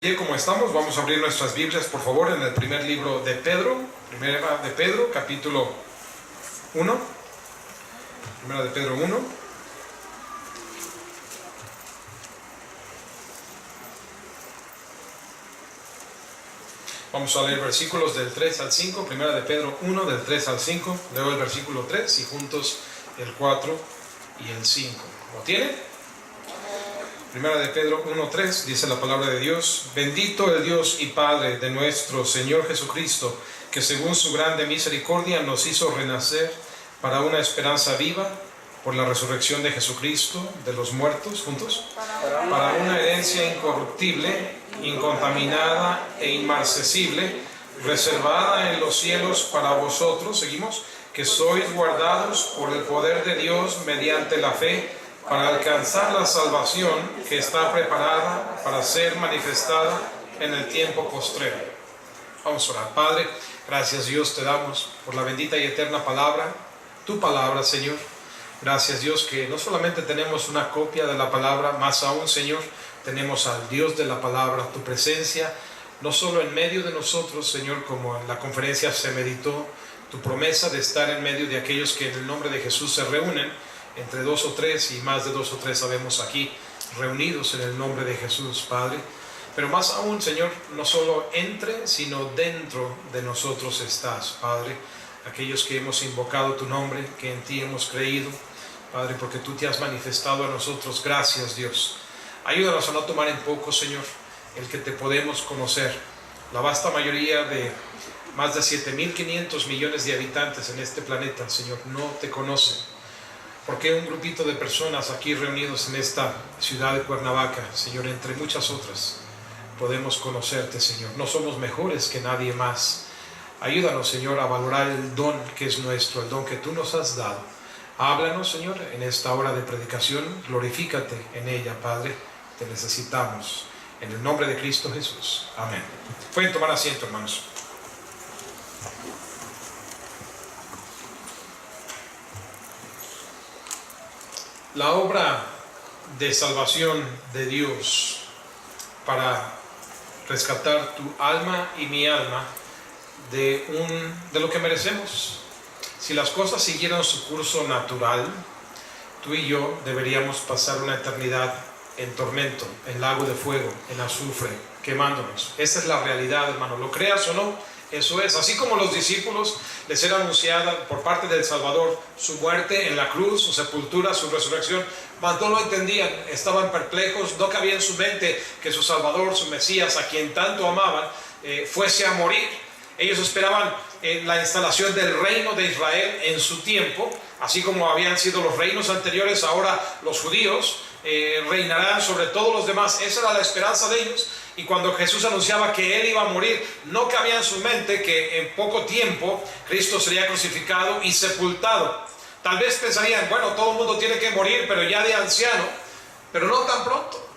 Bien, como estamos, vamos a abrir nuestras Biblias, por favor, en el primer libro de Pedro, Primera de Pedro, capítulo 1. Primera de Pedro 1. Vamos a leer versículos del 3 al 5, Primera de Pedro 1, del 3 al 5. Leo el versículo 3 y juntos el 4 y el 5. ¿Lo tiene? Primera de Pedro 1:3 dice la palabra de Dios: Bendito el Dios y Padre de nuestro Señor Jesucristo, que según su grande misericordia nos hizo renacer para una esperanza viva por la resurrección de Jesucristo de los muertos, juntos, para una herencia incorruptible, incontaminada e inmarcesible, reservada en los cielos para vosotros, seguimos, que sois guardados por el poder de Dios mediante la fe, para alcanzar la salvación que está preparada para ser manifestada en el tiempo postrero. Vamos a orar. Padre, gracias Dios te damos por la bendita y eterna palabra, tu palabra, Señor. Gracias Dios que no solamente tenemos una copia de la palabra, más aún, Señor, tenemos al Dios de la palabra, tu presencia, no solo en medio de nosotros, Señor, como en la conferencia se meditó, tu promesa de estar en medio de aquellos que en el nombre de Jesús se reúnen, entre dos o tres, y más de dos o tres sabemos aquí, reunidos en el nombre de Jesús, Padre. Pero más aún, Señor, no solo entre, sino dentro de nosotros estás, Padre. Aquellos que hemos invocado tu nombre, que en ti hemos creído, Padre, porque tú te has manifestado a nosotros. Gracias, Dios. Ayúdanos a no tomar en poco, Señor, el que te podemos conocer. La vasta mayoría de más de 7.500 millones de habitantes en este planeta, Señor, no te conocen. Porque un grupito de personas aquí reunidos en esta ciudad de Cuernavaca, Señor, entre muchas otras, podemos conocerte, Señor. No somos mejores que nadie más. Ayúdanos, Señor, a valorar el don que es nuestro, el don que tú nos has dado. Háblanos, Señor, en esta hora de predicación. Glorifícate en ella, Padre. Te necesitamos. En el nombre de Cristo Jesús. Amén. Pueden tomar asiento, hermanos. La obra de salvación de Dios para rescatar tu alma y mi alma de lo que merecemos. Si las cosas siguieran su curso natural, tú y yo deberíamos pasar una eternidad en tormento, en lago de fuego, en azufre, quemándonos. Esa es la realidad, hermano. Lo creas o no, eso es. Así como los discípulos les era anunciada por parte del Salvador su muerte en la cruz, su sepultura, su resurrección, mas no lo entendían, estaban perplejos, no cabía en su mente que su Salvador, su Mesías, a quien tanto amaban, fuese a morir. Ellos esperaban la instalación del reino de Israel en su tiempo, así como habían sido los reinos anteriores. Ahora los judíos reinarán sobre todos los demás. Esa era la esperanza de ellos. Y cuando Jesús anunciaba que Él iba a morir, no cabía en su mente que en poco tiempo Cristo sería crucificado y sepultado. Tal vez pensarían, bueno, todo el mundo tiene que morir, pero ya de anciano, pero no tan pronto.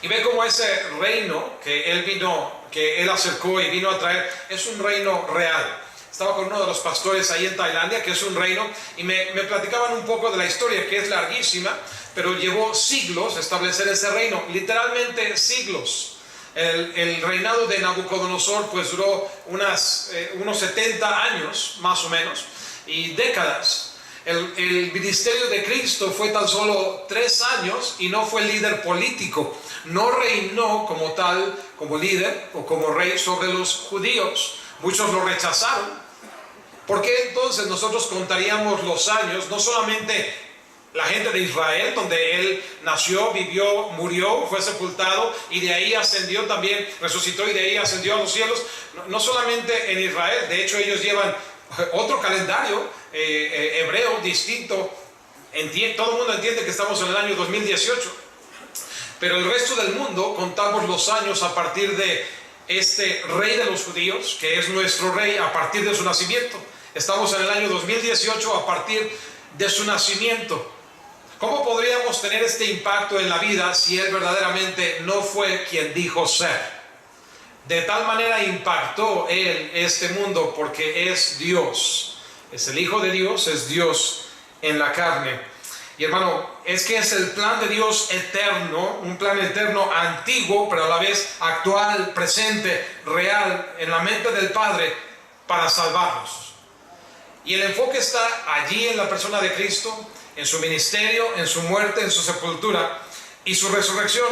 Y ve cómo ese reino que Él vino, que Él acercó y vino a traer, es un reino real. Estaba con uno de los pastores ahí en Tailandia, que es un reino, y me platicaban un poco de la historia, que es larguísima, pero llevó siglos establecer ese reino, literalmente siglos. El reinado de Nabucodonosor pues duró unos 70 años, más o menos, y décadas. El ministerio de Cristo fue tan solo 3 años y no fue líder político. No reinó como tal, como líder o como rey sobre los judíos. Muchos lo rechazaron. ¿Por qué entonces nosotros contaríamos los años, no solamente la gente de Israel, donde Él nació, vivió, murió, fue sepultado y de ahí ascendió también, resucitó y de ahí ascendió a los cielos? No solamente en Israel, de hecho ellos llevan otro calendario hebreo distinto. Todo el mundo entiende que estamos en el año 2018, pero el resto del mundo contamos los años a partir de este rey de los judíos, que es nuestro rey, a partir de su nacimiento. Estamos en el año 2018 a partir de su nacimiento. ¿Cómo podríamos tener este impacto en la vida si Él verdaderamente no fue quien dijo ser? De tal manera impactó Él este mundo porque es Dios. Es el Hijo de Dios, es Dios en la carne. Y hermano, es que es el plan de Dios eterno, un plan eterno antiguo, pero a la vez actual, presente, real, en la mente del Padre para salvarnos. Y el enfoque está allí en la persona de Cristo, en su ministerio, en su muerte, en su sepultura y su resurrección.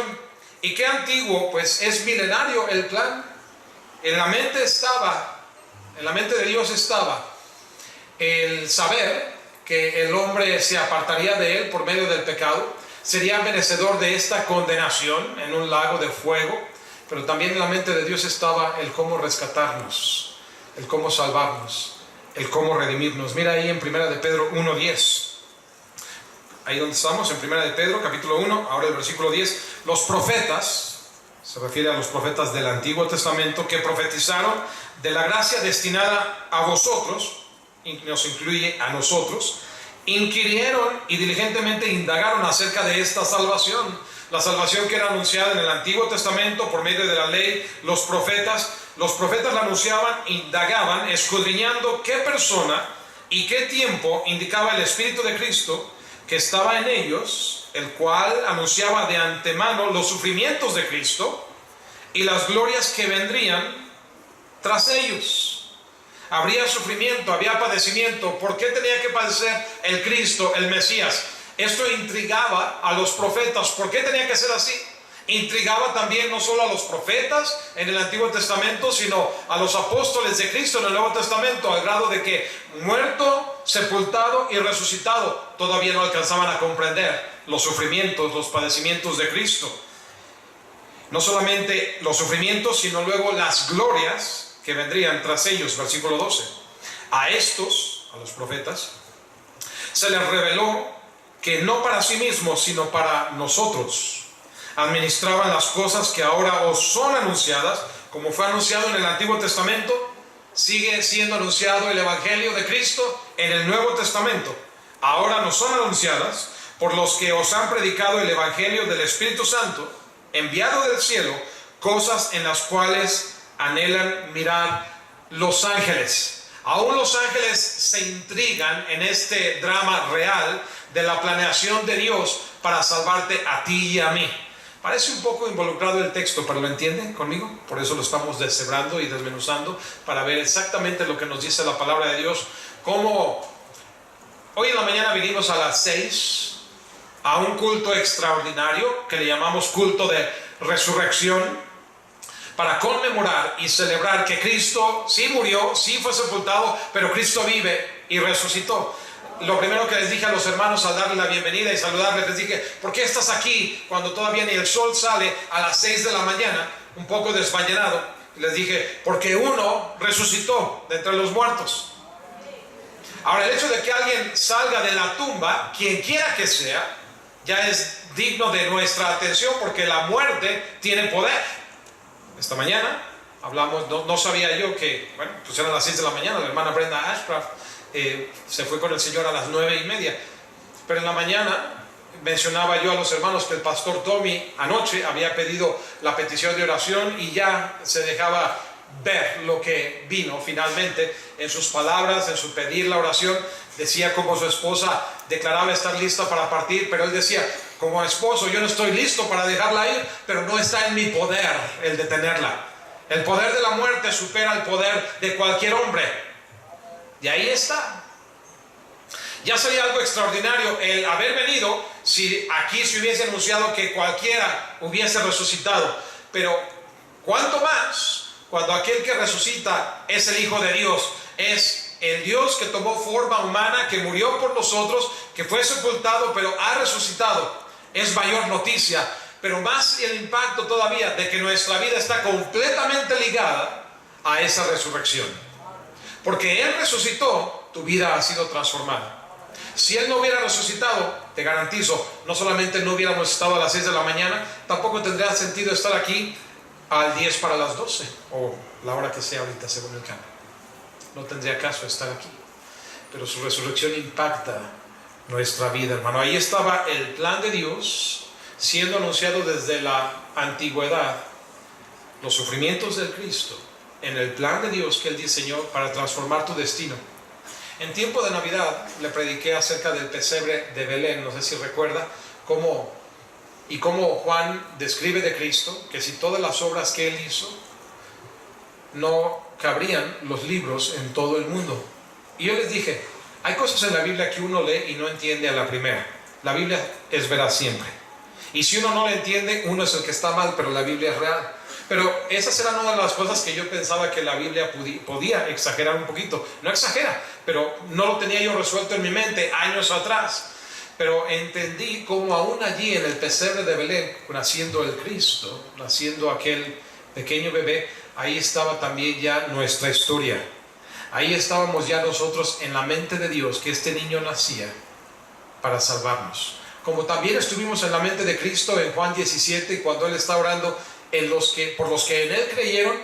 Y qué antiguo, pues es milenario el plan. En la mente de Dios estaba el saber que el hombre se apartaría de él por medio del pecado, sería merecedor de esta condenación en un lago de fuego, pero también en la mente de Dios estaba el cómo rescatarnos, el cómo salvarnos, el cómo redimirnos. Mira ahí en 1 de Pedro 1:10. Ahí donde estamos, en 1 de Pedro, capítulo 1, ahora el versículo 10. Los profetas, se refiere a los profetas del Antiguo Testamento, que profetizaron de la gracia destinada a vosotros, y nos incluye a nosotros, inquirieron y diligentemente indagaron acerca de esta salvación, la salvación que era anunciada en el Antiguo Testamento por medio de la ley. Los profetas la anunciaban, indagaban, escudriñando qué persona y qué tiempo indicaba el Espíritu de Cristo que estaba en ellos, el cual anunciaba de antemano los sufrimientos de Cristo y las glorias que vendrían tras ellos. Habría sufrimiento, había padecimiento. ¿Por qué tenía que padecer el Cristo, el Mesías? Esto intrigaba a los profetas. ¿Por qué tenía que ser así? Intrigaba también no solo a los profetas en el Antiguo Testamento, sino a los apóstoles de Cristo en el Nuevo Testamento, al grado de que muerto, sepultado y resucitado todavía no alcanzaban a comprender los sufrimientos, los padecimientos de Cristo. No solamente los sufrimientos, sino luego las glorias que vendrían tras ellos. Versículo 12. A estos, a los profetas, se les reveló que no para sí mismos, sino para nosotros administraban las cosas que ahora os son anunciadas, como fue anunciado en el Antiguo Testamento. Sigue siendo anunciado el Evangelio de Cristo en el Nuevo Testamento. Ahora nos son anunciadas por los que os han predicado el Evangelio del Espíritu Santo, enviado del cielo, cosas en las cuales anhelan mirar los ángeles. Aún los ángeles se intrigan en este drama real de la planeación de Dios para salvarte a ti y a mí. Parece un poco involucrado el texto, pero ¿lo entienden conmigo? Por eso lo estamos deshebrando y desmenuzando para ver exactamente lo que nos dice la palabra de Dios. Como hoy en la mañana vinimos a las 6 a un culto extraordinario que le llamamos culto de resurrección, para conmemorar y celebrar que Cristo sí murió, sí fue sepultado, pero Cristo vive y resucitó. Lo primero que les dije a los hermanos al darle la bienvenida y saludarles, les dije: ¿por qué estás aquí cuando todavía ni el sol sale a las 6 de la mañana? Un poco desmañanado. Les dije: porque uno resucitó de entre los muertos. Ahora, el hecho de que alguien salga de la tumba, quien quiera que sea, ya es digno de nuestra atención, porque la muerte tiene poder. Esta mañana hablamos, no sabía yo que, bueno, pues eran las 6 de la mañana, la hermana Brenda Ashcraft se fue con el Señor a las 9:30, pero en la mañana mencionaba yo a los hermanos que el pastor Tommy anoche había pedido la petición de oración y ya se dejaba ver lo que vino finalmente en sus palabras, en su pedir la oración. Decía como su esposa declaraba estar lista para partir, pero él decía: como esposo yo no estoy listo para dejarla ir, pero no está en mi poder el detenerla. El poder de la muerte supera el poder de cualquier hombre. Y ahí está. Ya sería algo extraordinario el haber venido si aquí se hubiese anunciado que cualquiera hubiese resucitado. Pero ¿cuánto más cuando aquel que resucita es el Hijo de Dios? Es el Dios que tomó forma humana, que murió por nosotros, que fue sepultado, pero ha resucitado. Es mayor noticia, pero más el impacto todavía de que nuestra vida está completamente ligada a esa resurrección. Porque Él resucitó, tu vida ha sido transformada. Si Él no hubiera resucitado, te garantizo, no solamente no hubiéramos estado a las 6 de la mañana, tampoco tendría sentido estar aquí al 10 para las 12, o la hora que sea ahorita según el cambio. No tendría caso estar aquí. Pero su resurrección impacta nuestra vida, hermano. Ahí estaba el plan de Dios siendo anunciado desde la antigüedad. Los sufrimientos del Cristo en el plan de Dios que Él diseñó para transformar tu destino. En tiempo de Navidad le prediqué acerca del pesebre de Belén, no sé si recuerda, cómo Juan describe de Cristo, que si todas las obras que él hizo, no cabrían los libros en todo el mundo. Y yo les dije, hay cosas en la Biblia que uno lee y no entiende a la primera. La Biblia es veraz siempre. Y si uno no la entiende, uno es el que está mal, pero la Biblia es real. Pero esas eran una de las cosas que yo pensaba que la Biblia podía exagerar un poquito. No exagera, pero no lo tenía yo resuelto en mi mente años atrás. Pero entendí cómo aún allí en el pesebre de Belén, naciendo el Cristo, naciendo aquel pequeño bebé, ahí estaba también ya nuestra historia. Ahí estábamos ya nosotros en la mente de Dios, que este niño nacía para salvarnos. Como también estuvimos en la mente de Cristo en Juan 17, cuando Él está orando por los que en Él creyeron,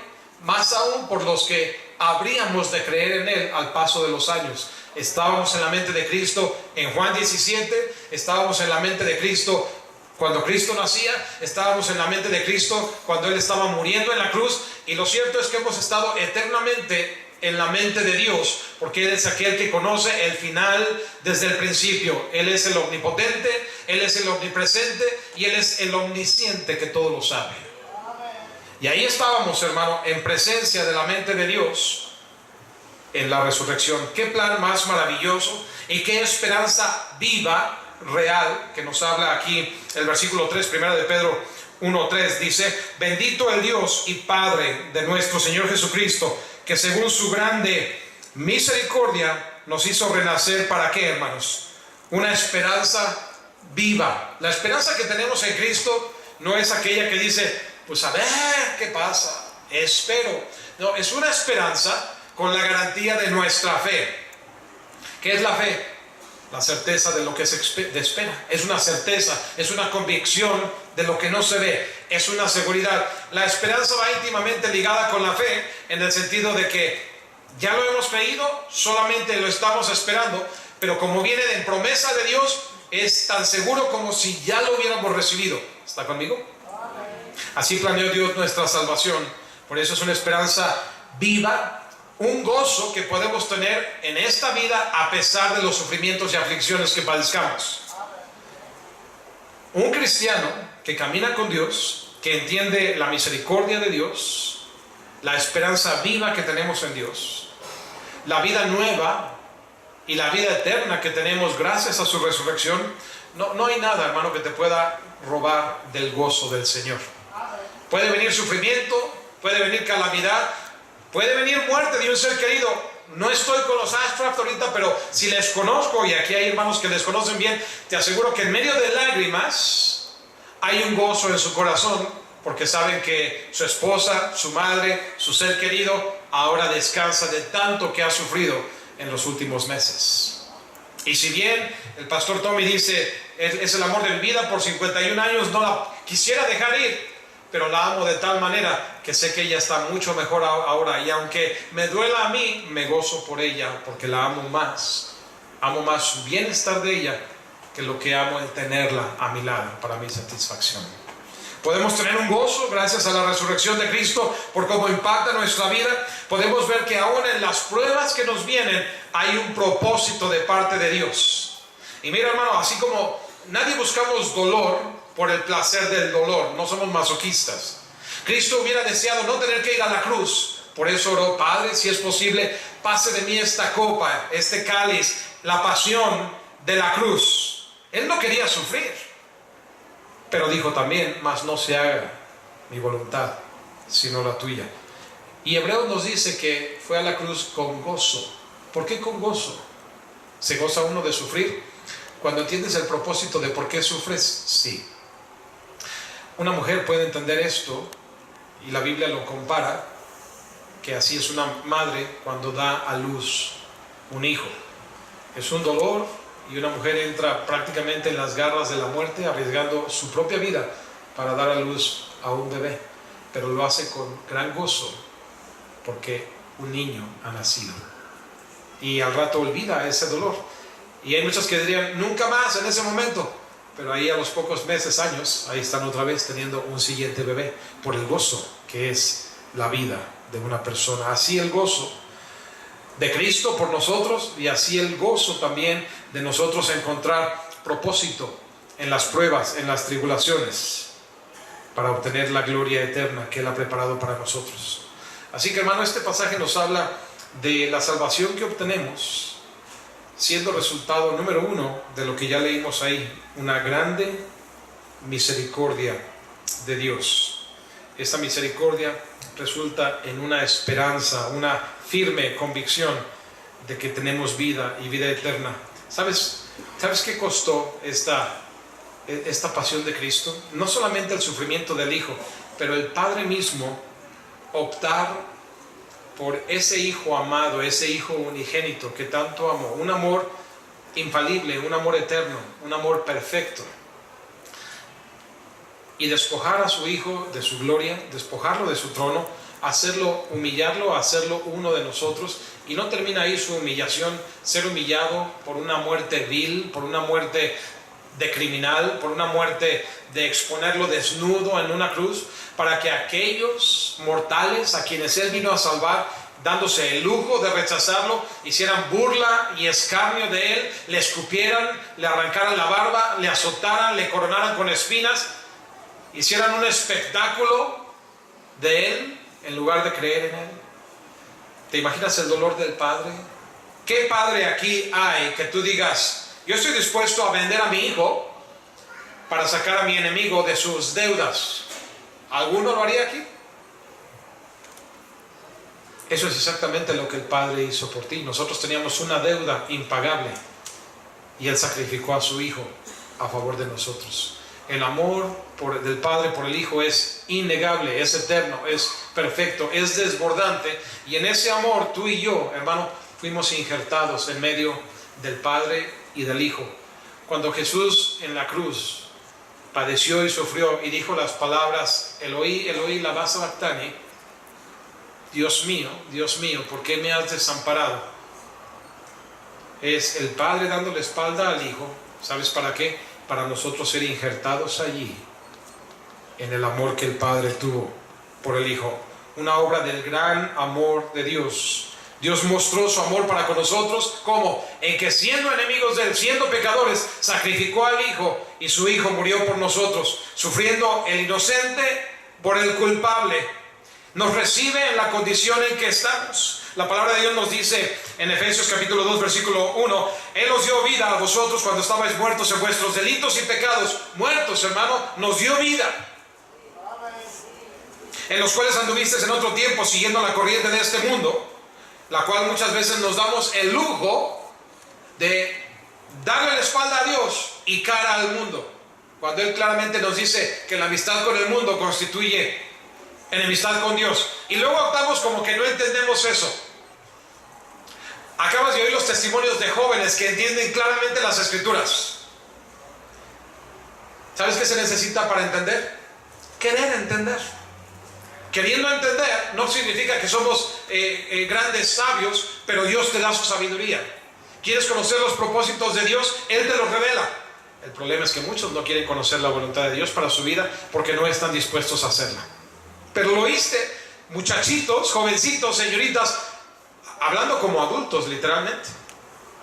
más aún por los que habríamos de creer en Él al paso de los años. Estábamos en la mente de Cristo en Juan 17, estábamos en la mente de Cristo cuando Cristo nacía, estábamos en la mente de Cristo cuando Él estaba muriendo en la cruz, y lo cierto es que hemos estado eternamente en la mente de Dios, porque Él es aquel que conoce el final desde el principio. Él es el omnipotente, Él es el omnipresente y Él es el omnisciente que todo lo sabe. Y ahí estábamos, hermano, en presencia de la mente de Dios en la resurrección. Qué plan más maravilloso y qué esperanza viva, real, que nos habla aquí el versículo 3, primera de Pedro 1:3, dice: bendito el Dios y Padre de nuestro Señor Jesucristo, que según su grande misericordia nos hizo renacer. ¿Para qué, hermanos? Una esperanza viva. La esperanza que tenemos en Cristo no es aquella que dice, pues a ver qué pasa, espero. No, es una esperanza con la garantía de nuestra fe. ¿Qué es la fe? La certeza de lo que se espera. Es una certeza, es una convicción de lo que no se ve, es una seguridad. La esperanza va íntimamente ligada con la fe, en el sentido de que ya lo hemos creído, solamente lo estamos esperando, pero como viene de promesa de Dios, es tan seguro como si ya lo hubiéramos recibido. ¿Está conmigo? Así planeó Dios nuestra salvación. Por eso es una esperanza viva, un gozo que podemos tener en esta vida a pesar de los sufrimientos y aflicciones que padezcamos. Un cristiano que camina con Dios, que entiende la misericordia de Dios, la esperanza viva que tenemos en Dios, la vida nueva y la vida eterna que tenemos gracias a su resurrección, no hay nada, hermano, que te pueda robar del gozo del Señor. Puede venir sufrimiento, puede venir calamidad, puede venir muerte de un ser querido. No estoy con los Ashcraft ahorita, pero si les conozco, y aquí hay hermanos que les conocen bien, te aseguro que en medio de lágrimas hay un gozo en su corazón, porque saben que su esposa, su madre, su ser querido ahora descansa de tanto que ha sufrido en los últimos meses. Y si bien el pastor Tommy dice, es el amor de mi vida, por 51 años no la quisiera dejar ir, pero la amo de tal manera que sé que ella está mucho mejor ahora, y aunque me duela a mí, me gozo por ella, porque la amo más su bienestar de ella que lo que amo el tenerla a mi lado para mi satisfacción. Podemos tener un gozo gracias a la resurrección de Cristo por cómo impacta nuestra vida. Podemos ver que aún en las pruebas que nos vienen hay un propósito de parte de Dios. Y mira, hermano, así como nadie buscamos dolor por el placer del dolor, no somos masoquistas. Cristo hubiera deseado no tener que ir a la cruz, por eso oró: Padre, si es posible, pase de mí esta copa, este cáliz, la pasión de la cruz. Él no quería sufrir, pero dijo también: mas no se haga mi voluntad, sino la tuya. Y Hebreos nos dice que fue a la cruz con gozo. ¿Por qué con gozo? ¿Se goza uno de sufrir? Cuando entiendes el propósito de por qué sufres, sí. Una mujer puede entender esto, y la Biblia lo compara, que así es una madre cuando da a luz un hijo. Es un dolor, y una mujer entra prácticamente en las garras de la muerte, arriesgando su propia vida para dar a luz a un bebé, pero lo hace con gran gozo, porque un niño ha nacido. Y al rato olvida ese dolor. Y hay muchos que dirían: nunca más en ese momento. Pero ahí a los pocos meses, años, ahí están otra vez teniendo un siguiente bebé, por el gozo que es la vida de una persona. Así el gozo de Cristo por nosotros, y así el gozo también de nosotros encontrar propósito en las pruebas, en las tribulaciones, para obtener la gloria eterna que Él ha preparado para nosotros. Así que, hermano, este pasaje nos habla de la salvación que obtenemos, siendo resultado número uno de lo que ya leímos ahí, una grande misericordia de Dios. Esta misericordia resulta en una esperanza, una firme convicción de que tenemos vida y vida eterna. ¿Sabes qué costó esta pasión de Cristo? No solamente el sufrimiento del Hijo, pero el Padre mismo optar por ese Hijo amado, ese Hijo unigénito que tanto amó, un amor infalible, un amor eterno, un amor perfecto, y despojar a su Hijo de su gloria, despojarlo de su trono, hacerlo, humillarlo, hacerlo uno de nosotros. Y no termina ahí su humillación, ser humillado por una muerte vil, por una muerte de criminal, por una muerte de exponerlo desnudo en una cruz, para que aquellos mortales a quienes Él vino a salvar, dándose el lujo de rechazarlo, hicieran burla y escarnio de Él, le escupieran, le arrancaran la barba, le azotaran, le coronaran con espinas, hicieran un espectáculo de Él en lugar de creer en Él. ¿Te imaginas el dolor del padre? ¿Qué padre aquí hay que tú digas: yo estoy dispuesto a vender a mi hijo para sacar a mi enemigo de sus deudas? ¿Alguno lo haría aquí? Eso es exactamente lo que el Padre hizo por ti. Nosotros teníamos una deuda impagable y Él sacrificó a su Hijo a favor de nosotros. El amor del Padre por el Hijo es innegable, es eterno, es perfecto, es desbordante. Y en ese amor tú y yo, hermano, fuimos injertados en medio del Padre y del Hijo. Cuando Jesús en la cruz padeció y sufrió y dijo las palabras: Eloí, Eloí, lama sabactani, Dios mío, ¿por qué me has desamparado? Es el Padre dando la espalda al Hijo. ¿Sabes para qué? Para nosotros ser injertados allí en el amor que el Padre tuvo por el Hijo. Una obra del gran amor de Dios. Dios mostró su amor para con nosotros, ¿cómo? En que siendo enemigos de Él, siendo pecadores, sacrificó al Hijo, y su Hijo murió por nosotros, sufriendo el inocente por el culpable. Nos recibe en la condición en que estamos. La palabra de Dios nos dice en Efesios capítulo 2 versículo 1: Él os dio vida a vosotros cuando estabais muertos en vuestros delitos y pecados. Muertos, hermano, nos dio vida, en los cuales anduvisteis en otro tiempo siguiendo la corriente de este mundo, la cual muchas veces nos damos el lujo de darle la espalda a Dios y cara al mundo, cuando Él claramente nos dice que la amistad con el mundo constituye enemistad con Dios. Y luego optamos como que no entendemos eso. Acabas de oír los testimonios de jóvenes que entienden claramente las Escrituras. ¿Sabes qué se necesita para entender? Querer entender. Queriendo entender no significa que somos grandes sabios, pero Dios te da su sabiduría. ¿Quieres conocer los propósitos de Dios? Él te los revela. El problema es que muchos no quieren conocer la voluntad de Dios para su vida porque no están dispuestos a hacerla. Pero lo oíste, muchachitos, jovencitos, señoritas, hablando como adultos, literalmente.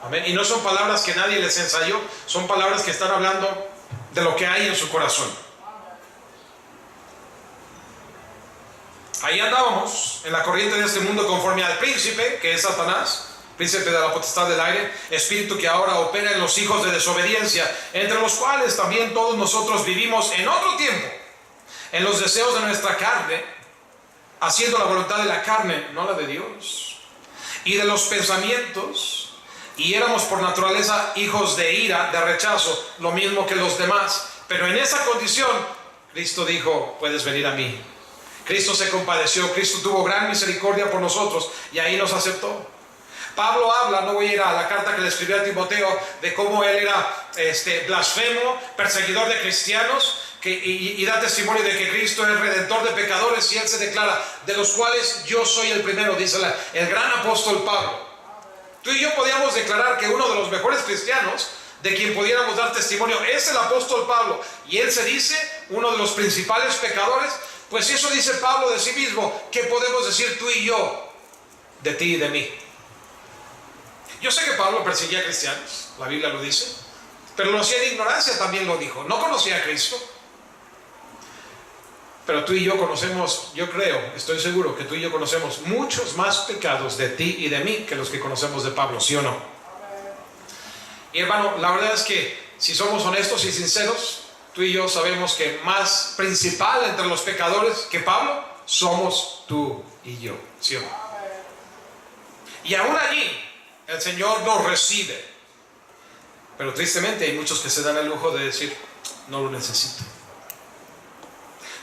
Amén. Y no son palabras que nadie les ensayó, son palabras que están hablando de lo que hay en su corazón. Ahí andábamos en la corriente de este mundo conforme al príncipe, que es Satanás, príncipe de la potestad del aire, espíritu que ahora opera en los hijos de desobediencia, entre los cuales también todos nosotros vivimos en otro tiempo, en los deseos de nuestra carne, haciendo la voluntad de la carne, no la de Dios, y de los pensamientos, y éramos por naturaleza hijos de ira, de rechazo, lo mismo que los demás. Pero en esa condición, Cristo dijo: puedes venir a mí. Cristo se compadeció, Cristo tuvo gran misericordia por nosotros, y ahí nos aceptó. Pablo habla, no voy a ir a la carta que le escribió a Timoteo, de cómo él era blasfemo, perseguidor de cristianos, y da testimonio de que Cristo es redentor de pecadores, y él se declara: de los cuales yo soy el primero, dice el gran apóstol Pablo. Tú y yo podíamos declarar que uno de los mejores cristianos, de quien pudiéramos dar testimonio, es el apóstol Pablo, y él se dice uno de los principales pecadores. Pues si eso dice Pablo de sí mismo, ¿qué podemos decir tú y yo de ti y de mí? Yo sé que Pablo perseguía a cristianos, la Biblia lo dice, pero lo hacía en ignorancia, también lo dijo. No conocía a Cristo. Pero tú y yo conocemos, yo creo, estoy seguro que tú y yo conocemos muchos más pecados de ti y de mí que los que conocemos de Pablo, ¿sí o no? Y hermano, la verdad es que si somos honestos y sinceros, tú y yo sabemos que más principal entre los pecadores que Pablo somos tú y yo, ¿sí o no? Y aún allí el Señor nos recibe. Pero tristemente hay muchos que se dan el lujo de decir, no lo necesito.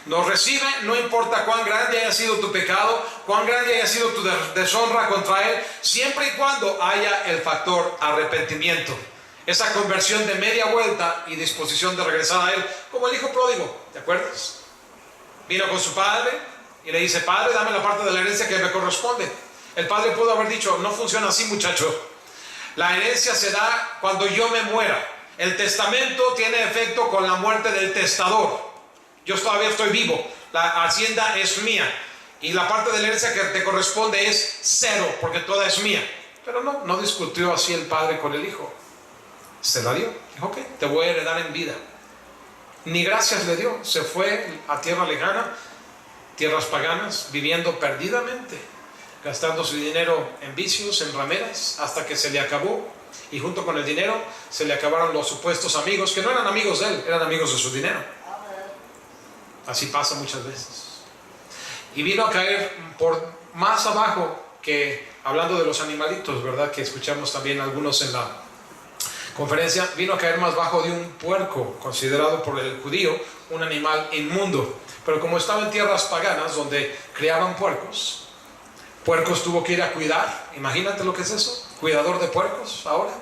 Nos recibe, no importa cuán grande haya sido tu pecado, cuán grande haya sido tu deshonra contra Él, siempre y cuando haya el factor arrepentimiento. Esa conversión de media vuelta y disposición de regresar a Él, como el hijo pródigo, ¿te acuerdas? Vino con su padre y le dice, padre, dame la parte de la herencia que me corresponde. El padre pudo haber dicho, no funciona así, muchacho. La herencia se da cuando yo me muera. El testamento tiene efecto con la muerte del testador. Yo todavía estoy vivo, la hacienda es mía y la parte de la herencia que te corresponde es cero, porque toda es mía. Pero no discutió así el padre con el hijo. Se la dio. Dijo, ok, te voy a heredar en vida. Ni gracias le dio. Se fue a tierra lejana, tierras paganas, viviendo perdidamente, gastando su dinero en vicios, en rameras, hasta que se le acabó. Y junto con el dinero se le acabaron los supuestos amigos, que no eran amigos de él, eran amigos de su dinero. Así pasa muchas veces. Y vino a caer por más abajo que, hablando de los animalitos, ¿verdad? Que escuchamos también algunos en la conferencia, vino a caer más bajo de un puerco, considerado por el judío un animal inmundo. Pero como estaba en tierras paganas donde criaban puercos tuvo que ir a cuidar. Imagínate lo que es eso, cuidador de puercos ahora,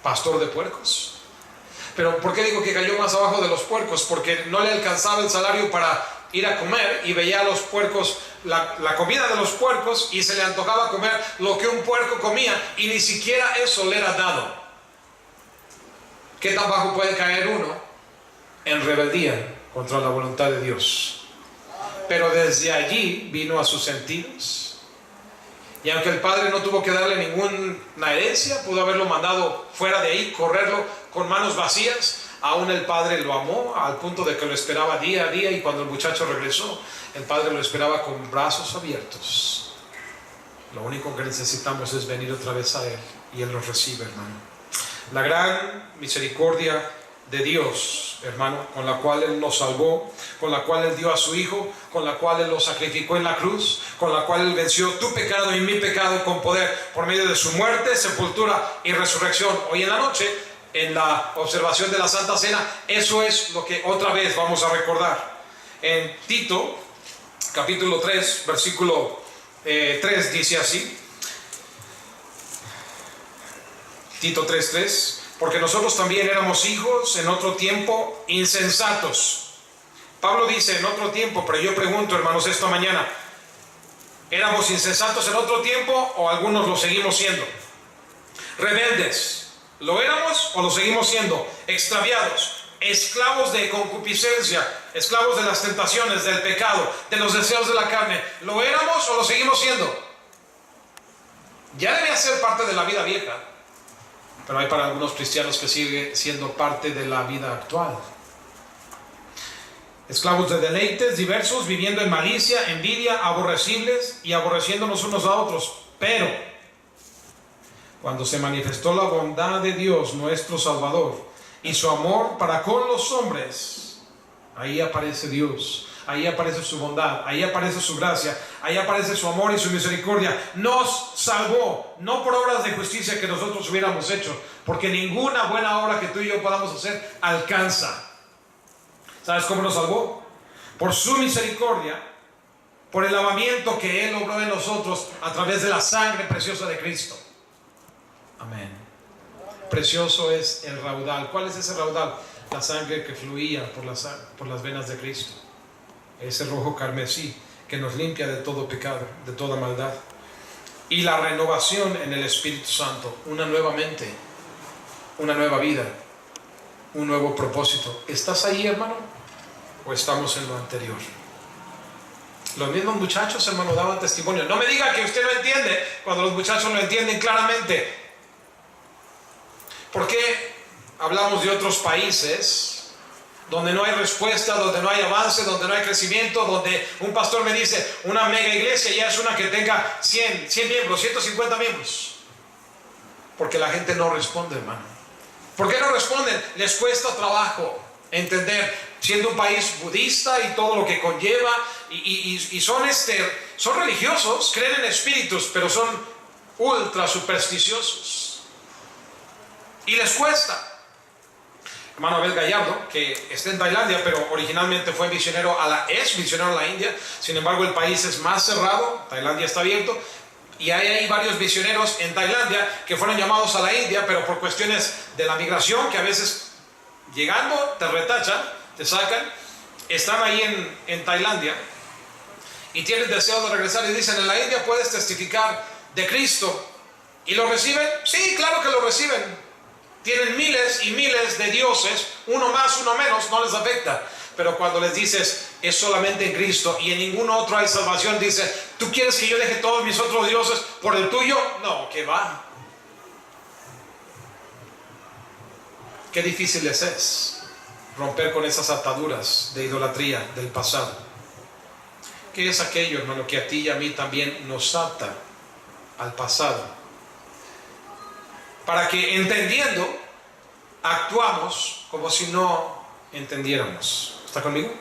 pastor de puercos. Pero ¿por qué digo que cayó más abajo de los puercos? Porque no le alcanzaba el salario para ir a comer y veía a los puercos, la comida de los puercos, y se le antojaba comer lo que un puerco comía y ni siquiera eso le era dado. ¿Qué tan bajo puede caer uno? En rebeldía contra la voluntad de Dios. Pero desde allí vino a sus sentidos. Y aunque el padre no tuvo que darle ninguna herencia, pudo haberlo mandado fuera de ahí, correrlo con manos vacías, aún el padre lo amó al punto de que lo esperaba día a día, y cuando el muchacho regresó, el padre lo esperaba con brazos abiertos. Lo único que necesitamos es venir otra vez a Él y Él nos recibe, hermano. La gran misericordia de Dios, hermano, con la cual Él nos salvó, con la cual Él dio a su Hijo, con la cual Él lo sacrificó en la cruz, con la cual Él venció tu pecado y mi pecado con poder por medio de su muerte, sepultura y resurrección. Hoy en la noche, en la observación de la Santa Cena, eso es lo que otra vez vamos a recordar. En Tito, capítulo 3, versículo 3, dice así. Tito 3:3. Porque nosotros también éramos hijos en otro tiempo insensatos. Pablo dice en otro tiempo, pero yo pregunto, hermanos, esta mañana, ¿éramos insensatos en otro tiempo o algunos lo seguimos siendo? Rebeldes, ¿lo éramos o lo seguimos siendo? Extraviados, esclavos de concupiscencia, esclavos de las tentaciones, del pecado, de los deseos de la carne, ¿lo éramos o lo seguimos siendo? Ya debe ser parte de la vida vieja. Pero hay para algunos cristianos que sigue siendo parte de la vida actual. Esclavos de deleites diversos, viviendo en malicia, envidia, aborrecibles y aborreciéndonos unos a otros. Pero cuando se manifestó la bondad de Dios, nuestro Salvador, y su amor para con los hombres, ahí aparece Dios. Ahí aparece su bondad, ahí aparece su gracia, ahí aparece su amor y su misericordia. Nos salvó, no por obras de justicia que nosotros hubiéramos hecho, porque ninguna buena obra que tú y yo podamos hacer alcanza. ¿Sabes cómo nos salvó? Por su misericordia, por el lavamiento que Él obró en nosotros a través de la sangre preciosa de Cristo. Amén. Precioso es el raudal. ¿Cuál es ese raudal? La sangre que fluía por las venas de Cristo. Ese rojo carmesí que nos limpia de todo pecado, de toda maldad. Y la renovación en el Espíritu Santo, una nueva mente, una nueva vida, un nuevo propósito. ¿Estás ahí, hermano? ¿O estamos en lo anterior? Los mismos muchachos, hermano, daban testimonio. No me diga que usted no entiende cuando los muchachos lo entienden claramente. ¿Por qué hablamos de otros países donde no hay respuesta, donde no hay avance, donde no hay crecimiento, donde un pastor me dice, una mega iglesia ya es una que tenga 100 miembros, 150 miembros? Porque la gente no responde, hermano. ¿Por qué no responden? Les cuesta trabajo entender, siendo un país budista y todo lo que conlleva, y son religiosos, creen en espíritus, pero son ultra supersticiosos. Y les cuesta. Hermano Abel Gallardo, que está en Tailandia, pero originalmente fue misionero es misionero a la India. Sin embargo, el país es más cerrado. Tailandia está abierto. Y hay ahí varios misioneros en Tailandia que fueron llamados a la India, pero por cuestiones de la migración, que a veces llegando te retachan, te sacan. Están ahí en Tailandia y tienen deseo de regresar y dicen, en la India puedes testificar de Cristo. ¿Y lo reciben? Sí, claro que lo reciben. Tienen miles y miles de dioses, uno más, uno menos, no les afecta. Pero cuando les dices, es solamente en Cristo y en ningún otro hay salvación, dice, ¿tú quieres que yo deje todos mis otros dioses por el tuyo? No, que va. Qué difícil les es romper con esas ataduras de idolatría del pasado. ¿Qué es aquello, hermano, que a ti y a mí también nos ata al pasado? Para que entendiendo, actuamos como si no entendiéramos. ¿Está conmigo?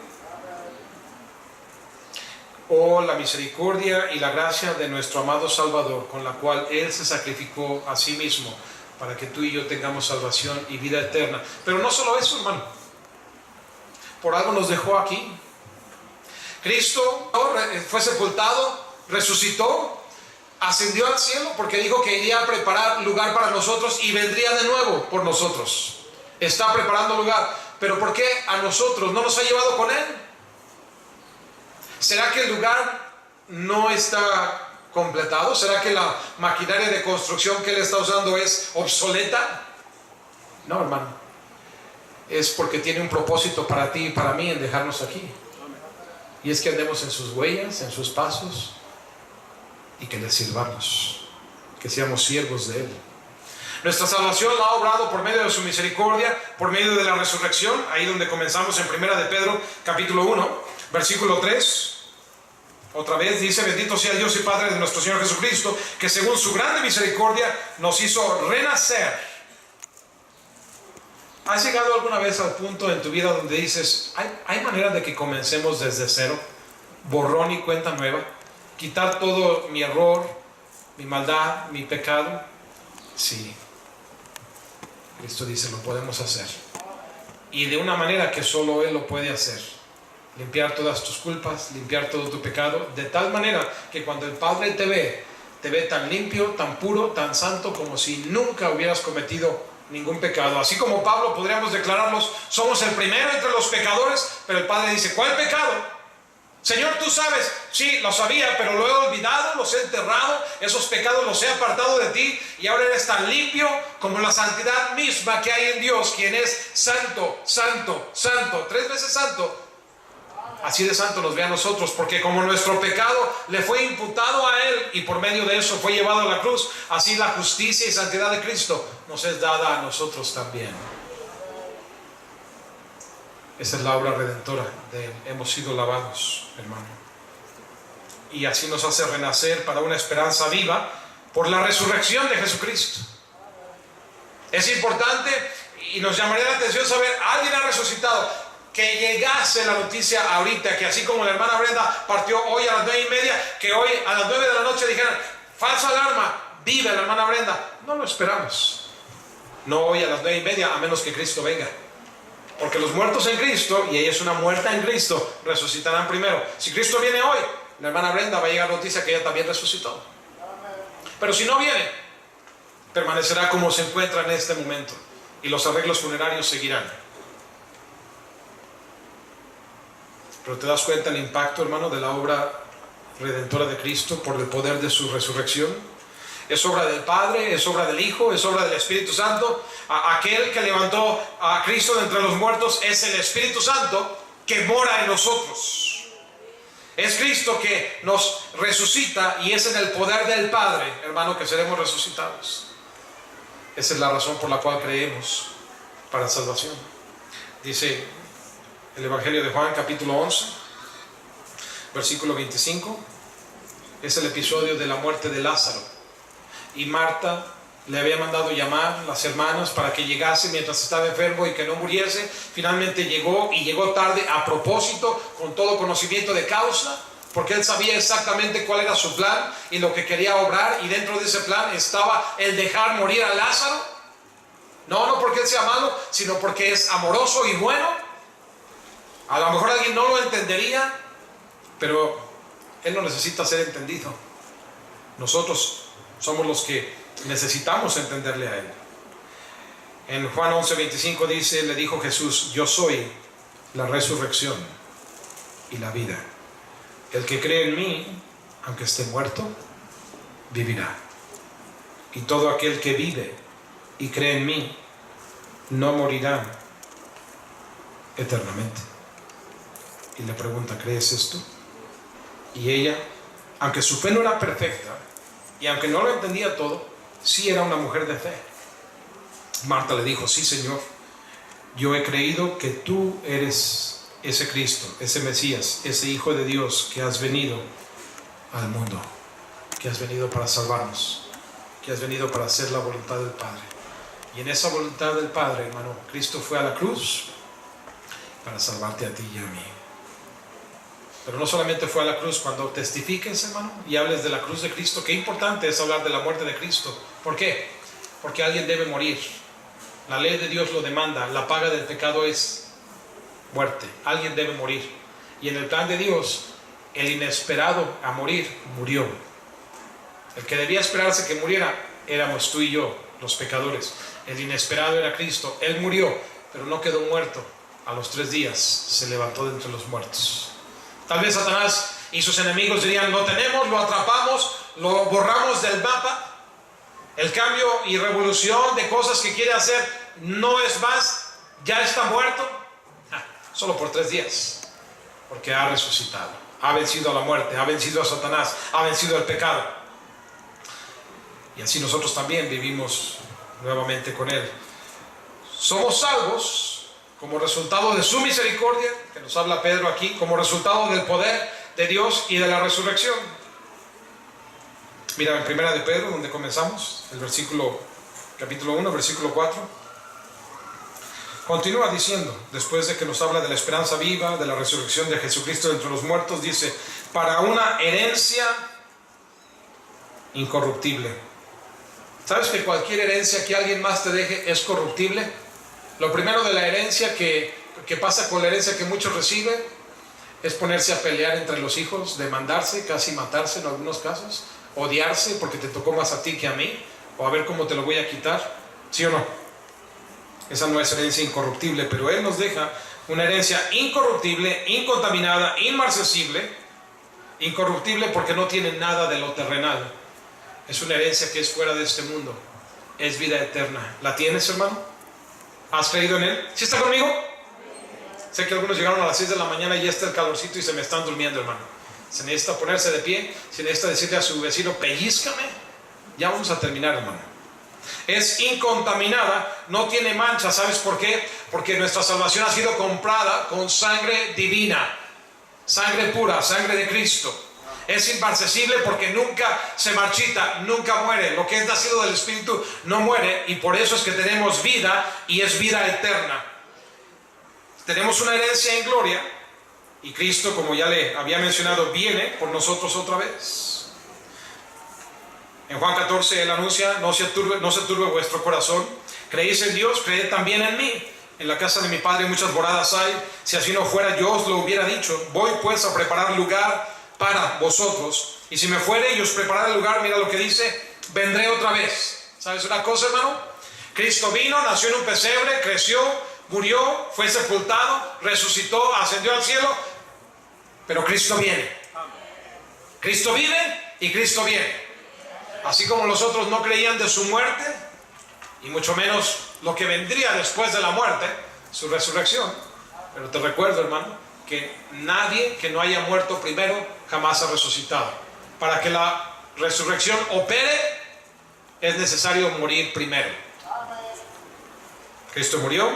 Oh, la misericordia y la gracia de nuestro amado Salvador, con la cual Él se sacrificó a sí mismo para que tú y yo tengamos salvación y vida eterna. Pero no solo eso, hermano. Por algo nos dejó aquí. Cristo fue sepultado, resucitó, ascendió al cielo porque dijo que iría a preparar lugar para nosotros y vendría de nuevo por nosotros. Está preparando lugar. Pero ¿por qué a nosotros no nos ha llevado con Él? ¿Será que el lugar no está completado? ¿Será que la maquinaria de construcción que Él está usando es obsoleta? No, hermano. Es porque tiene un propósito para ti y para mí en dejarnos aquí. Y es que andemos en sus huellas, en sus pasos, y que le sirvamos, que seamos siervos de Él. Nuestra salvación la ha obrado por medio de su misericordia, por medio de la resurrección, ahí donde comenzamos en 1 de Pedro, capítulo 1, versículo 3. Otra vez dice, bendito sea Dios y Padre de nuestro Señor Jesucristo, que según su grande misericordia nos hizo renacer. ¿Has llegado alguna vez al punto en tu vida donde dices, ¿hay manera de que comencemos desde cero? Borrón y cuenta nueva. Quitar todo mi error, mi maldad, mi pecado. Sí. Cristo dice, lo podemos hacer. Y de una manera que solo Él lo puede hacer. Limpiar todas tus culpas, limpiar todo tu pecado, de tal manera que cuando el Padre te ve tan limpio, tan puro, tan santo, como si nunca hubieras cometido ningún pecado. Así como Pablo podríamos declararlos, somos el primero entre los pecadores, pero el Padre dice, ¿cuál pecado? Señor, tú sabes, sí, lo sabía, pero lo he olvidado, los he enterrado, esos pecados los he apartado de ti, y ahora eres tan limpio como la santidad misma que hay en Dios, quien es santo, santo, santo, 3 veces santo. Así de santo nos ve a nosotros, porque como nuestro pecado le fue imputado a Él y por medio de eso fue llevado a la cruz, así la justicia y santidad de Cristo nos es dada a nosotros también. Esa es la obra redentora de Él. Hemos sido lavados, hermano. Y así nos hace renacer para una esperanza viva por la resurrección de Jesucristo. Es importante y nos llamaría la atención saber, ¿alguien ha resucitado? Que llegase la noticia ahorita, que así como la hermana Brenda partió hoy a las 9:30, que hoy a las 9 de la noche dijeran, falsa alarma, vive la hermana Brenda. No lo esperamos. No hoy a las 9:30, a menos que Cristo venga. Porque los muertos en Cristo, y ella es una muerta en Cristo, resucitarán primero. Si Cristo viene hoy, la hermana Brenda va a llegar noticia que ella también resucitó. Pero si no viene, permanecerá como se encuentra en este momento. Y los arreglos funerarios seguirán. Pero te das cuenta el impacto, hermano, de la obra redentora de Cristo por el poder de su resurrección. Es obra del Padre, es obra del Hijo, es obra del Espíritu Santo. Aquel que levantó a Cristo de entre los muertos es el Espíritu Santo que mora en nosotros. Es Cristo que nos resucita y es en el poder del Padre, hermano, que seremos resucitados. Esa es la razón por la cual creemos para salvación. Dice el Evangelio de Juan, capítulo 11, versículo 25. Es el episodio de la muerte de Lázaro. Y Marta le había mandado llamar a las hermanas para que llegase mientras estaba enfermo y que no muriese. Finalmente llegó, y llegó tarde a propósito, con todo conocimiento de causa, porque él sabía exactamente cuál era su plan y lo que quería obrar, y dentro de ese plan estaba el dejar morir a Lázaro. No porque él sea malo, sino porque es amoroso y bueno. A lo mejor alguien no lo entendería, pero él no necesita ser entendido. Nosotros somos los que necesitamos entenderle a él. En Juan 11:25 dice, le dijo Jesús: yo soy la resurrección y la vida. El que cree en mí, aunque esté muerto, vivirá. Y todo aquel que vive y cree en mí, no morirá eternamente. Y le pregunta: ¿crees esto? Y ella, aunque su fe no era perfecta y aunque no lo entendía todo, sí era una mujer de fe. Marta le dijo: sí, Señor, yo he creído que tú eres ese Cristo, ese Mesías, ese Hijo de Dios que has venido al mundo, que has venido para salvarnos, que has venido para hacer la voluntad del Padre. Y en esa voluntad del Padre, hermano, Cristo fue a la cruz para salvarte a ti y a mí. Pero no solamente fue a la cruz. Cuando testifiques, hermano, y hables de la cruz de Cristo, qué importante es hablar de la muerte de Cristo. ¿Por qué? Porque alguien debe morir. La ley de Dios lo demanda. La paga del pecado es muerte. Alguien debe morir. Y en el plan de Dios, el inesperado a morir murió. El que debía esperarse que muriera éramos tú y yo, los pecadores. El inesperado era Cristo. Él murió, pero no quedó muerto. A los 3 días se levantó de entre los muertos. Tal vez Satanás y sus enemigos dirían: lo tenemos, lo atrapamos, lo borramos del mapa. El cambio y revolución de cosas que quiere hacer no es más, ya está muerto. Solo por 3 días, porque ha resucitado, ha vencido a la muerte, ha vencido a Satanás, ha vencido al pecado. Y así nosotros también vivimos nuevamente con Él. Somos salvos como resultado de su misericordia, que nos habla Pedro aquí, como resultado del poder de Dios y de la resurrección. Mira, en primera de Pedro, donde comenzamos, el capítulo 1, versículo 4, continúa diciendo, después de que nos habla de la esperanza viva, de la resurrección de Jesucristo de entre los muertos, dice: para una herencia incorruptible. ¿Sabes que cualquier herencia que alguien más te deje es corruptible? Lo primero de la herencia que pasa con la herencia que muchos reciben es ponerse a pelear entre los hijos, demandarse, casi matarse en algunos casos, odiarse porque te tocó más a ti que a mí, o a ver cómo te lo voy a quitar. ¿Sí o no? Esa no es herencia incorruptible, pero Él nos deja una herencia incorruptible, incontaminada, inmarcesible. Incorruptible porque no tiene nada de lo terrenal. Es una herencia que es fuera de este mundo. Es vida eterna. ¿La tienes, hermano? ¿Has creído en Él? ¿Sí está conmigo? Sé que algunos llegaron a las 6 de la mañana y ya está el calorcito y se me están durmiendo, hermano. Se necesita ponerse de pie, se necesita decirle a su vecino: pellízcame. Ya vamos a terminar, hermano. Es incontaminada, no tiene mancha. ¿Sabes por qué? Porque nuestra salvación ha sido comprada con sangre divina, sangre pura, sangre de Cristo. Es inmarcesible porque nunca se marchita, nunca muere. Lo que es nacido del Espíritu no muere, y por eso es que tenemos vida, y es vida eterna. Tenemos una herencia en gloria, y Cristo, como ya le había mencionado, viene por nosotros otra vez. En Juan 14 Él anuncia: no se turbe vuestro corazón. Creéis en Dios, creed también en mí. En la casa de mi Padre muchas moradas hay. Si así no fuera, yo os lo hubiera dicho. Voy pues a preparar lugar para vosotros, y si me fuere y os prepararé el lugar, mira lo que dice: vendré otra vez. ¿Sabes una cosa, hermano? Cristo vino, nació en un pesebre, creció, murió, fue sepultado, resucitó, ascendió al cielo, pero Cristo viene. Cristo vive y Cristo viene. Así como los otros no creían de su muerte, y mucho menos lo que vendría después de la muerte, su resurrección. Pero te recuerdo, hermano, que nadie que no haya muerto primero jamás ha resucitado. Para que la resurrección opere, es necesario morir primero. Cristo murió.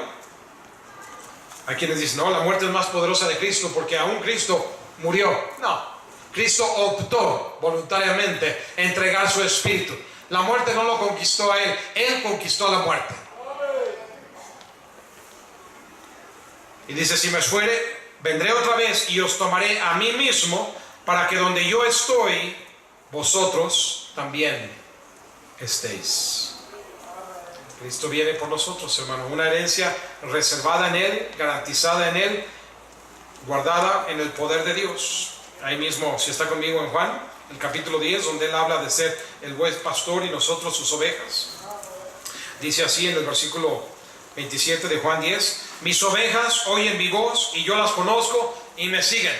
Hay quienes dicen, no, la muerte es más poderosa de Cristo porque aún Cristo murió. No, Cristo optó voluntariamente a entregar su espíritu. La muerte no lo conquistó a Él conquistó la muerte. Y dice, si me fuere, vendré otra vez y os tomaré a mí mismo, para que donde yo estoy, vosotros también estéis. Cristo viene por nosotros, hermano. Una herencia reservada en Él, garantizada en Él, guardada en el poder de Dios. Ahí mismo, si está conmigo en Juan, el capítulo 10, donde Él habla de ser el buen pastor y nosotros sus ovejas. Dice así en el versículo 27 de Juan 10, mis ovejas oyen mi voz y yo las conozco y me siguen.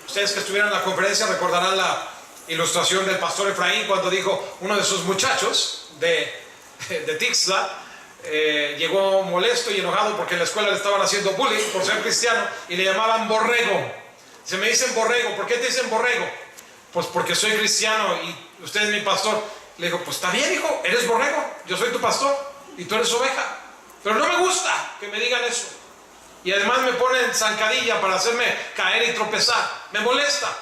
Ustedes que estuvieron en la conferencia recordarán la ilustración del pastor Efraín cuando dijo, uno de sus muchachos de Tixla llegó molesto y enojado porque en la escuela le estaban haciendo bullying por ser cristiano y le llamaban borrego. Se me dicen borrego. ¿Por qué te dicen borrego? Pues porque soy cristiano y usted es mi pastor. Le dijo, pues está bien, hijo, eres borrego, yo soy tu pastor y tú eres oveja. Pero no me gusta que me digan eso. Y además me ponen zancadilla para hacerme caer y tropezar. Me molesta.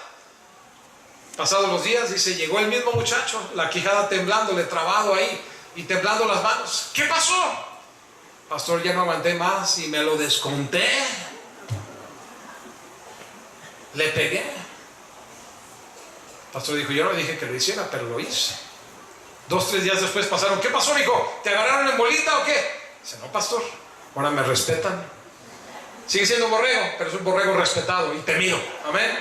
Pasados los días, dice, llegó el mismo muchacho, la quijada temblándole, trabado ahí y temblando las manos. ¿Qué pasó? Pastor, ya no aguanté más y me lo desconté. Le pegué. Pastor dijo, yo no le dije que lo hiciera, pero lo hice. 2, 3 días después pasaron. ¿Qué pasó, hijo? ¿Te agarraron en bolita o qué? Dice, no, pastor, ahora me respetan. Sigue siendo un borrego, pero es un borrego respetado y temido. Amén.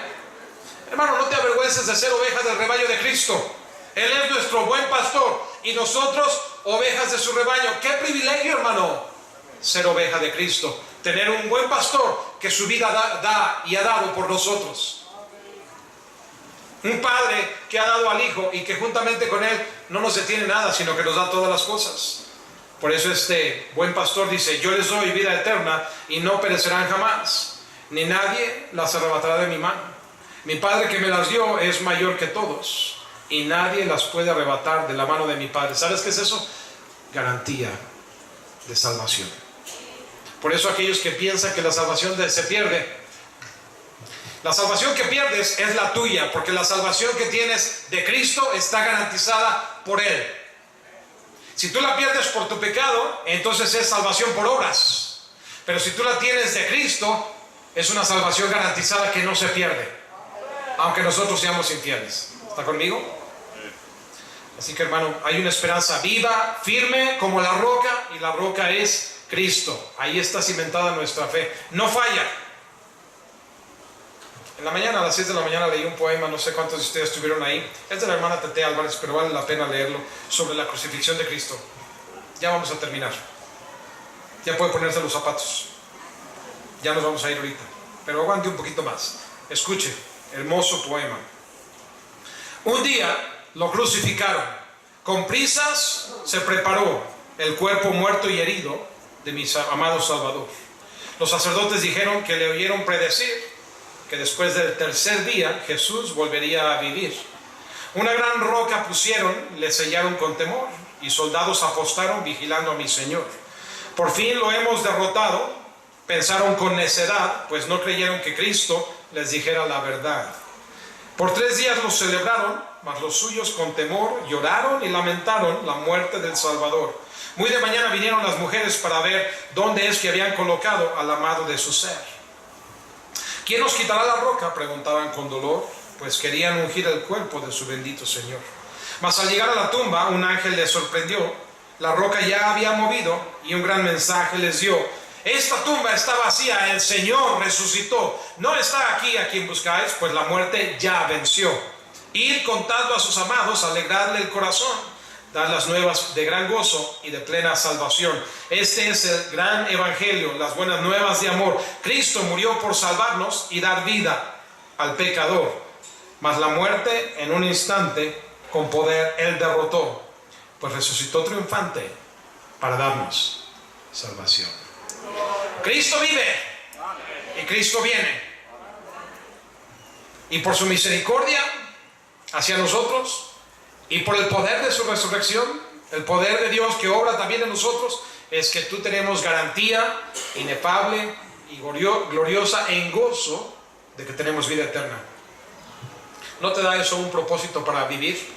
Hermano, no te avergüences de ser oveja del rebaño de Cristo. Él es nuestro buen pastor y nosotros ovejas de su rebaño. ¡Qué privilegio, hermano! Ser oveja de Cristo. Tener un buen pastor que su vida da y ha dado por nosotros. Un padre que ha dado al hijo y que juntamente con él no nos detiene nada, sino que nos da todas las cosas. Por eso este buen pastor dice, yo les doy vida eterna y no perecerán jamás, ni nadie las arrebatará de mi mano. Mi Padre que me las dio es mayor que todos y nadie las puede arrebatar de la mano de mi Padre. ¿Sabes qué es eso? Garantía de salvación. Por eso aquellos que piensan que la salvación se pierde, la salvación que pierdes es la tuya, porque la salvación que tienes de Cristo está garantizada por Él. Si tú la pierdes por tu pecado, entonces es salvación por obras. Pero si tú la tienes de Cristo, es una salvación garantizada que no se pierde, aunque nosotros seamos infieles. ¿Está conmigo? Así que, hermano, hay una esperanza viva, firme como la roca, y la roca es Cristo. Ahí está cimentada nuestra fe. No falla. En la mañana, a las 6 de la mañana, leí un poema, no sé cuántos de ustedes estuvieron ahí. Es de la hermana Tete Álvarez, pero vale la pena leerlo, sobre la crucifixión de Cristo. Ya vamos a terminar. Ya puede ponerse los zapatos. Ya nos vamos a ir ahorita. Pero aguante un poquito más. Escuche, hermoso poema. Un día lo crucificaron. Con prisas se preparó el cuerpo muerto y herido de mi amado Salvador. Los sacerdotes dijeron que le oyeron predecir que después del tercer día Jesús volvería a vivir. Una gran roca pusieron, le sellaron con temor, y soldados apostaron vigilando a mi Señor. Por fin lo hemos derrotado, pensaron con necedad, pues no creyeron que Cristo les dijera la verdad. Por 3 días lo celebraron, mas los suyos con temor lloraron y lamentaron la muerte del Salvador. Muy de mañana vinieron las mujeres para ver dónde es que habían colocado al amado de su ser. ¿Quién nos quitará la roca?, preguntaban con dolor, pues querían ungir el cuerpo de su bendito Señor. Mas al llegar a la tumba, un ángel les sorprendió. La roca ya había movido y un gran mensaje les dio. Esta tumba está vacía, el Señor resucitó. No está aquí a quien buscáis, pues la muerte ya venció. Ir contando a sus amados, alegrarle el corazón, dar las nuevas de gran gozo y de plena salvación. Este es el gran evangelio, las buenas nuevas de amor. Cristo murió por salvarnos y dar vida al pecador, mas la muerte en un instante con poder Él derrotó, pues resucitó triunfante para darnos salvación. Cristo vive y Cristo viene, y por su misericordia hacia nosotros y por el poder de su resurrección El poder de Dios que obra también en nosotros es que tú tenemos garantía inefable y gloriosa en gozo de que tenemos vida eterna. ¿No te da eso un propósito para vivir?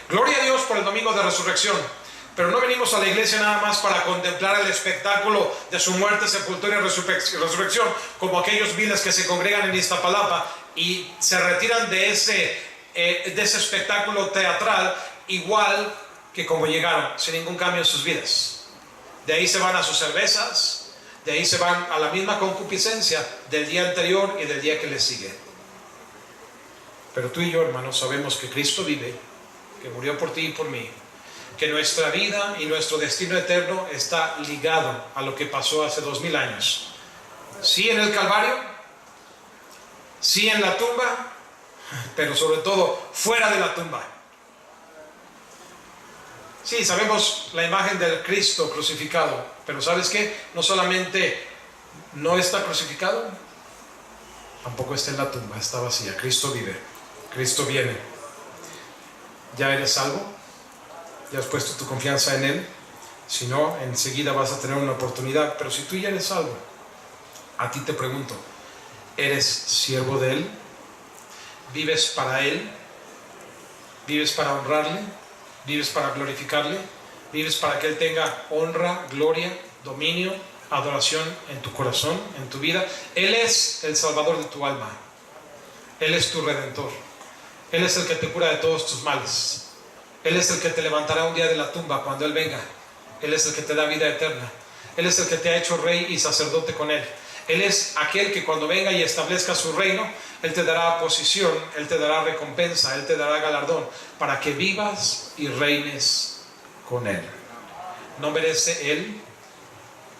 Gloria a Dios por el domingo de resurrección, pero no venimos a la iglesia nada más para contemplar el espectáculo de su muerte, sepultura y resurrección, como aquellos viles que se congregan en Iztapalapa y se retiran de ese espectáculo teatral igual que como llegaron, sin ningún cambio en sus vidas. De ahí se van a sus cervezas, de ahí se van a la misma concupiscencia del día anterior y del día que le sigue. Pero tú y yo, hermanos, sabemos que Cristo vive, que murió por ti y por mí, que nuestra vida y nuestro destino eterno está ligado a lo que pasó hace 2000 años. Sí en el Calvario, sí en la tumba, pero sobre todo fuera de la tumba. Sí, sabemos la imagen del Cristo crucificado, pero ¿sabes qué? No solamente no está crucificado, tampoco está en la tumba, está vacía. Cristo vive, Cristo viene. ¿Ya eres salvo? ¿Ya has puesto tu confianza en Él? Si no, enseguida vas a tener una oportunidad. Pero si tú ya eres salvo, a ti te pregunto, ¿eres siervo de Él? ¿Vives para Él? ¿Vives para honrarle? ¿Vives para glorificarle? ¿Vives para que Él tenga honra, gloria, dominio, adoración en tu corazón, en tu vida? Él es el Salvador de tu alma. Él es tu Redentor. Él es el que te cura de todos tus males. Él es el que te levantará un día de la tumba cuando Él venga. Él es el que te da vida eterna. Él es el que te ha hecho rey y sacerdote con Él. Él es aquel que cuando venga y establezca su reino, Él te dará posición, Él te dará recompensa, Él te dará galardón, para que vivas y reines con Él. ¿No merece Él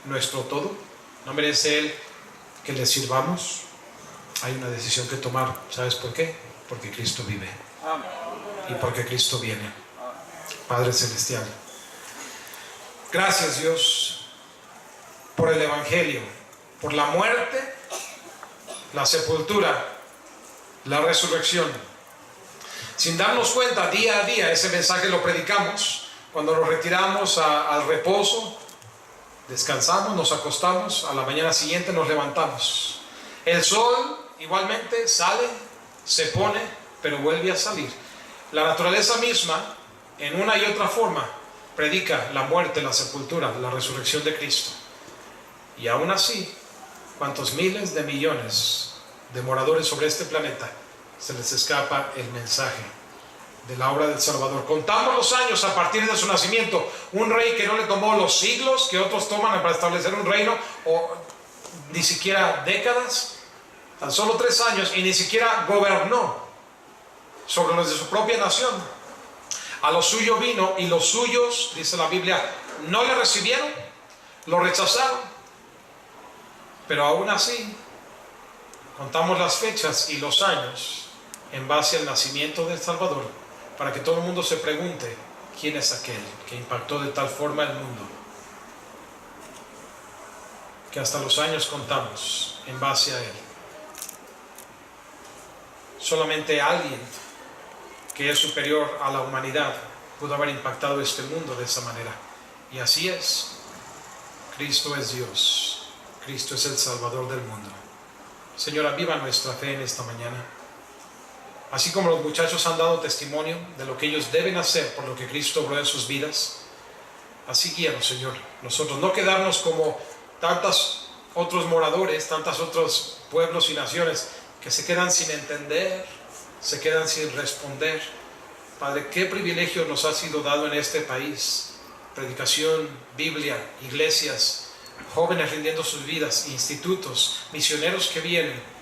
nuestro todo? ¿No merece Él que le sirvamos? Hay una decisión que tomar. ¿Sabes por qué? Porque Cristo vive. Y porque Cristo viene. Padre Celestial, gracias Dios por el Evangelio, por la muerte, la sepultura, la resurrección. Sin darnos cuenta, día a día ese mensaje lo predicamos. Cuando nos retiramos al reposo, descansamos, nos acostamos, a la mañana siguiente nos levantamos. El sol igualmente sale, se pone, pero vuelve a salir. La naturaleza misma, en una y otra forma, predica la muerte, la sepultura, la resurrección de Cristo. Y aún así, cuántos miles de millones de moradores sobre este planeta se les escapa el mensaje de la obra del Salvador. Contamos los años a partir de su nacimiento. Un rey que no le tomó los siglos que otros toman para establecer un reino, o ni siquiera décadas, tan solo 3 años, y ni siquiera gobernó sobre los de su propia nación. A lo suyo vino y los suyos, dice la Biblia, no le recibieron, lo rechazaron. Pero aún así, contamos las fechas y los años en base al nacimiento del Salvador, para que todo el mundo se pregunte, ¿quién es aquel que impactó de tal forma el mundo? Que hasta los años contamos en base a Él. Solamente alguien que es superior a la humanidad pudo haber impactado este mundo de esa manera. Y así es. Cristo es Dios. Cristo es el Salvador del mundo. Señor, aviva nuestra fe en esta mañana. Así como los muchachos han dado testimonio de lo que ellos deben hacer por lo que Cristo obró en sus vidas, así guíanos, Señor. Nosotros no quedarnos como tantos otros moradores, tantos otros pueblos y naciones que se quedan sin entender, se quedan sin responder. Padre, qué privilegio nos ha sido dado en este país. Predicación, Biblia, iglesias, jóvenes rindiendo sus vidas, institutos, misioneros que vienen.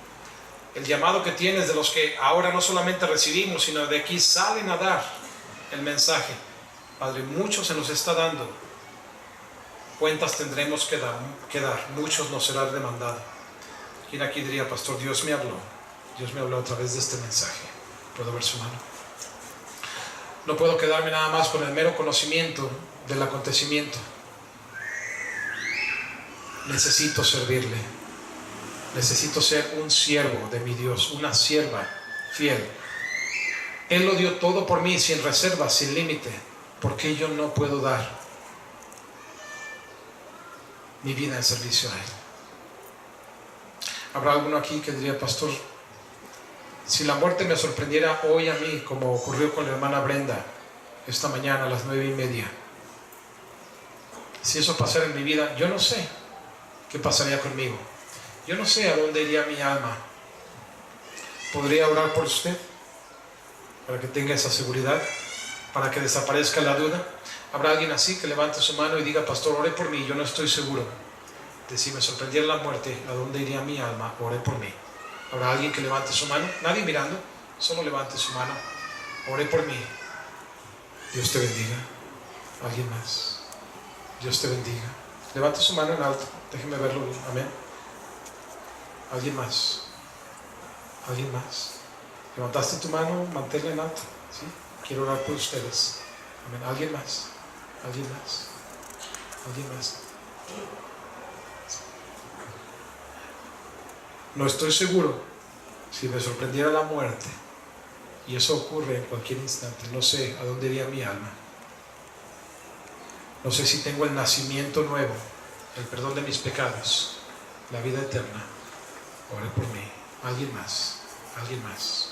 El llamado que tienes de los que ahora no solamente recibimos, sino de aquí salen a dar el mensaje. Padre, mucho se nos está dando. Cuentas tendremos que dar. Muchos nos serán demandados. ¿Quién aquí diría, pastor, Dios me habló? Dios me habló a través de este mensaje. ¿Puedo ver su mano? No puedo quedarme nada más con el mero conocimiento del acontecimiento. Necesito servirle. Necesito ser un siervo de mi Dios, una sierva fiel. Él lo dio todo por mí, sin reservas, sin límite. ¿por qué yo no puedo dar mi vida en servicio a Él? ¿Habrá alguno aquí que diría, pastor, si la muerte me sorprendiera hoy a mí, como ocurrió con la hermana Brenda esta mañana a las 9:30, si eso pasara en mi vida, yo no sé qué pasaría conmigo, yo no sé a dónde iría mi alma? ¿Podría orar por usted para que tenga esa seguridad, para que desaparezca la duda? ¿Habrá alguien así que levante su mano y diga, pastor, ore por mí, yo no estoy seguro de si me sorprendiera la muerte, a dónde iría mi alma? Ore por mí. ¿Habrá alguien que levante su mano? Nadie mirando, solo levante su mano. Ore por mí. Dios te bendiga. ¿Alguien más? Dios te bendiga. Levante su mano en alto, déjeme verlo bien. Amén. ¿Alguien más? ¿Alguien más? ¿Levantaste tu mano? Manténla en alto. ¿Sí? Quiero orar por ustedes. Amén. ¿Alguien más? ¿Alguien más? ¿Alguien más? No estoy seguro si me sorprendiera la muerte, y eso ocurre en cualquier instante. No sé a dónde iría mi alma. No sé si tengo el nacimiento nuevo, el perdón de mis pecados, la vida eterna. Ore por mí. ¿Alguien más? ¿Alguien más?